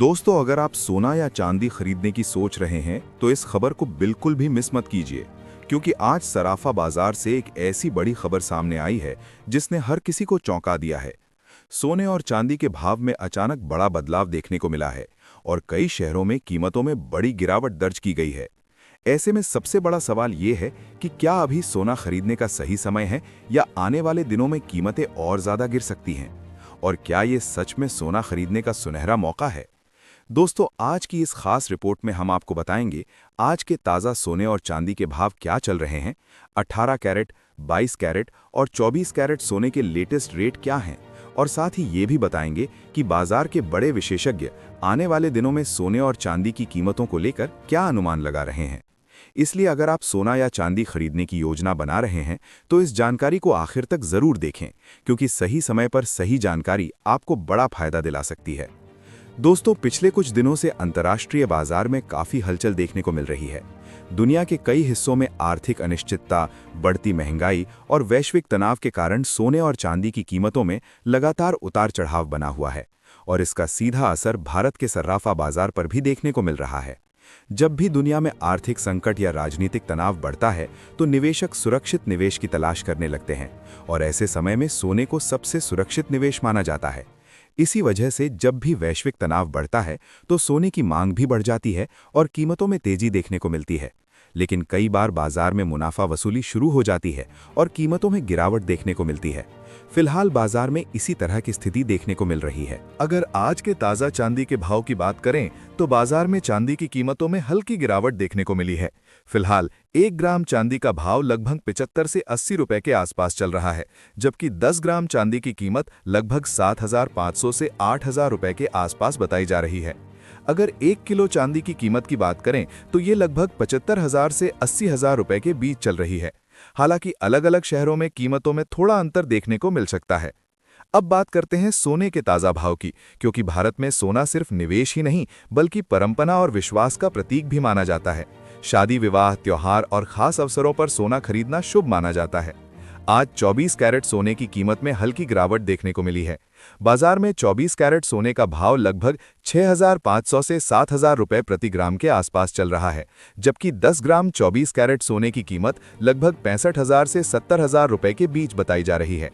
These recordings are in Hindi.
दोस्तों, अगर आप सोना या चांदी खरीदने की सोच रहे हैं तो इस खबर को बिल्कुल भी मिस मत कीजिए, क्योंकि आज सराफा बाजार से एक ऐसी बड़ी खबर सामने आई है जिसने हर किसी को चौंका दिया है। सोने और चांदी के भाव में अचानक बड़ा बदलाव देखने को मिला है और कई शहरों में कीमतों में बड़ी गिरावट दर्ज की गई है। ऐसे में सबसे बड़ा सवाल ये है कि क्या अभी सोना खरीदने का सही समय है या आने वाले दिनों में कीमतें और ज्यादा गिर सकती हैं? और क्या ये सच में सोना खरीदने का सुनहरा मौका है? दोस्तों, आज की इस खास रिपोर्ट में हम आपको बताएंगे आज के ताज़ा सोने और चांदी के भाव क्या चल रहे हैं, 18 कैरेट, 22 कैरेट और 24 कैरेट सोने के लेटेस्ट रेट क्या हैं, और साथ ही ये भी बताएंगे कि बाजार के बड़े विशेषज्ञ आने वाले दिनों में सोने और चांदी की कीमतों को लेकर क्या अनुमान लगा रहे हैं। इसलिए अगर आप सोना या चांदी खरीदने की योजना बना रहे हैं तो इस जानकारी को आखिर तक जरूर देखें, क्योंकि सही समय पर सही जानकारी आपको बड़ा फायदा दिला सकती है। दोस्तों, पिछले कुछ दिनों से अंतर्राष्ट्रीय बाजार में काफी हलचल देखने को मिल रही है। दुनिया के कई हिस्सों में आर्थिक अनिश्चितता, बढ़ती महंगाई और वैश्विक तनाव के कारण सोने और चांदी की कीमतों में लगातार उतार चढ़ाव बना हुआ है, और इसका सीधा असर भारत के सर्राफा बाजार पर भी देखने को मिल रहा है। जब भी दुनिया में आर्थिक संकट या राजनीतिक तनाव बढ़ता है तो निवेशक सुरक्षित निवेश की तलाश करने लगते हैं, और ऐसे समय में सोने को सबसे सुरक्षित निवेश माना जाता है। इसी वजह से जब भी वैश्विक तनाव बढ़ता है तो सोने की मांग भी बढ़ जाती है और कीमतों में तेजी देखने को मिलती है। लेकिन कई बार बाजार में मुनाफा वसूली शुरू हो जाती है और कीमतों में गिरावट देखने को मिलती है। फिलहाल बाजार में इसी तरह की स्थिति देखने को मिल रही है। अगर आज के ताज़ा चांदी के भाव की बात करें तो बाजार में चांदी की कीमतों में हल्की गिरावट देखने को मिली है। फिलहाल 1 ग्राम चांदी का भाव लगभग 75 से 80 रुपए के आसपास चल रहा है, जबकि 10 ग्राम चांदी की कीमत लगभग 7,500 से 8,000 रुपए के आसपास बताई जा रही है। अगर 1 किलो चांदी की कीमत की बात करें तो ये लगभग 75,000 से 80,000 रुपए के बीच चल रही है। हालांकि अलग अलग शहरों में कीमतों में थोड़ा अंतर देखने को मिल सकता है। अब बात करते हैं सोने के ताज़ा भाव की, क्योंकि भारत में सोना सिर्फ निवेश ही नहीं बल्कि परंपरा और विश्वास का प्रतीक भी माना जाता है। शादी, विवाह, त्योहार और खास अवसरों पर सोना खरीदना शुभ माना जाता है। आज 24 कैरेट सोने की कीमत में हल्की गिरावट देखने को मिली है। बाजार में 24 कैरेट सोने का भाव लगभग 6,500 से 7,000 रुपए प्रति ग्राम के आसपास चल रहा है, जबकि 10 ग्राम 24 कैरेट सोने की कीमत लगभग 65,000 से 70,000 रुपए के बीच बताई जा रही है।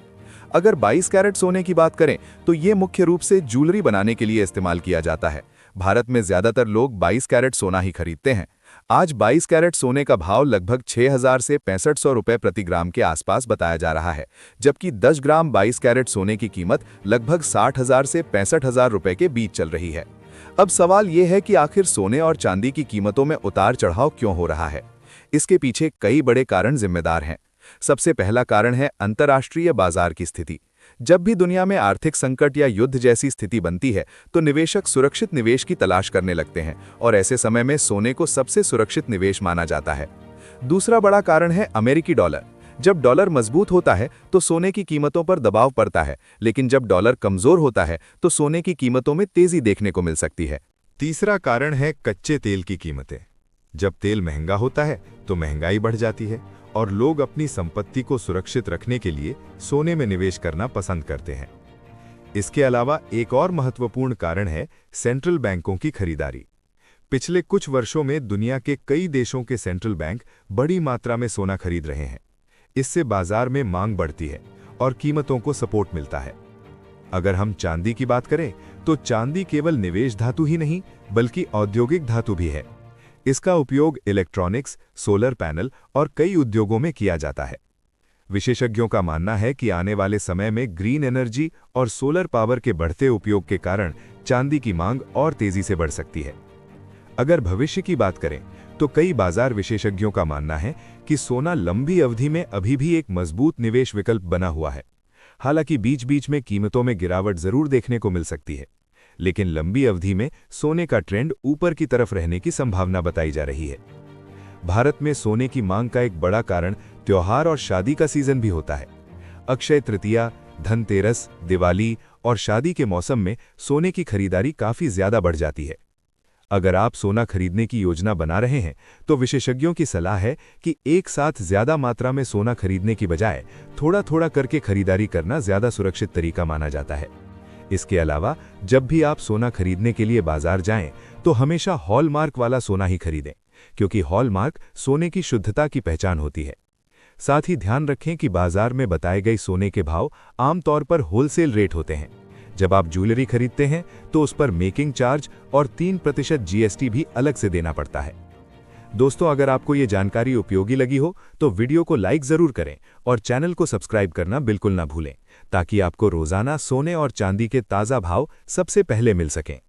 अगर 22 कैरेट सोने की बात करें तो ये मुख्य रूप से ज्वेलरी बनाने के लिए इस्तेमाल किया जाता है। भारत में ज्यादातर लोग 22 कैरेट सोना ही खरीदते हैं। आज 22 कैरेट सोने का भाव लगभग 6,000 से 6500 रुपए प्रति ग्राम के आसपास बताया जा रहा है, जबकि 10 ग्राम 22 कैरेट सोने की कीमत लगभग 60,000 से 65,000 रुपए के बीच चल रही है। अब सवाल यह है कि आखिर सोने और चांदी की कीमतों में उतार चढ़ाव क्यों हो रहा है? इसके पीछे कई बड़े कारण जिम्मेदार हैं। सबसे पहला कारण है अंतर्राष्ट्रीय बाजार की स्थिति। जब भी दुनिया में आर्थिक संकट या युद्ध जैसी स्थिति बनती है तो निवेशक सुरक्षित निवेश की तलाश करने लगते हैं, और ऐसे समय में सोने को सबसे सुरक्षित निवेश माना जाता है। दूसरा बड़ा कारण है अमेरिकी डॉलर। जब डॉलर मजबूत होता है तो सोने की कीमतों पर दबाव पड़ता है, लेकिन जब डॉलर कमजोर होता है तो सोने की कीमतों में तेजी देखने को मिल सकती है। तीसरा कारण है कच्चे तेल की कीमतें। जब तेल महंगा होता है तो महंगाई बढ़ जाती है और लोग अपनी संपत्ति को सुरक्षित रखने के लिए सोने में निवेश करना पसंद करते हैं। इसके अलावा एक और महत्वपूर्ण कारण है सेंट्रल बैंकों की खरीदारी। पिछले कुछ वर्षों में दुनिया के कई देशों के सेंट्रल बैंक बड़ी मात्रा में सोना खरीद रहे हैं। इससे बाजार में मांग बढ़ती है और कीमतों को सपोर्ट मिलता है। अगर हम चांदी की बात करें तो चांदी केवल निवेश धातु ही नहीं बल्कि औद्योगिक धातु भी है। इसका उपयोग इलेक्ट्रॉनिक्स, सोलर पैनल और कई उद्योगों में किया जाता है। विशेषज्ञों का मानना है कि आने वाले समय में ग्रीन एनर्जी और सोलर पावर के बढ़ते उपयोग के कारण चांदी की मांग और तेजी से बढ़ सकती है। अगर भविष्य की बात करें तो कई बाजार विशेषज्ञों का मानना है कि सोना लंबी अवधि में अभी भी एक मजबूत निवेश विकल्प बना हुआ है। हालांकि बीच बीच में कीमतों में गिरावट जरूर देखने को मिल सकती है, लेकिन लंबी अवधि में सोने का ट्रेंड ऊपर की तरफ रहने की संभावना बताई जा रही है। भारत में सोने की मांग का एक बड़ा कारण त्योहार और शादी का सीजन भी होता है। अक्षय तृतीया, धनतेरस, दिवाली और शादी के मौसम में सोने की खरीदारी काफी ज्यादा बढ़ जाती है। अगर आप सोना खरीदने की योजना बना रहे हैं तो विशेषज्ञों की सलाह है कि एक साथ ज्यादा मात्रा में सोना खरीदने की बजाय थोड़ा थोड़ा करके खरीदारी करना ज्यादा सुरक्षित तरीका माना जाता है। इसके अलावा जब भी आप सोना खरीदने के लिए बाजार जाएं तो हमेशा हॉलमार्क वाला सोना ही खरीदें, क्योंकि हॉलमार्क सोने की शुद्धता की पहचान होती है। साथ ही ध्यान रखें कि बाजार में बताए गए सोने के भाव आमतौर पर होलसेल रेट होते हैं। जब आप ज्वेलरी खरीदते हैं तो उस पर मेकिंग चार्ज और 3% जीएसटी भी अलग से देना पड़ता है। दोस्तों, अगर आपको ये जानकारी उपयोगी लगी हो तो वीडियो को लाइक जरूर करें और चैनल को सब्सक्राइब करना बिल्कुल ना भूलें, ताकि आपको रोजाना सोने और चांदी के ताज़ा भाव सबसे पहले मिल सकें।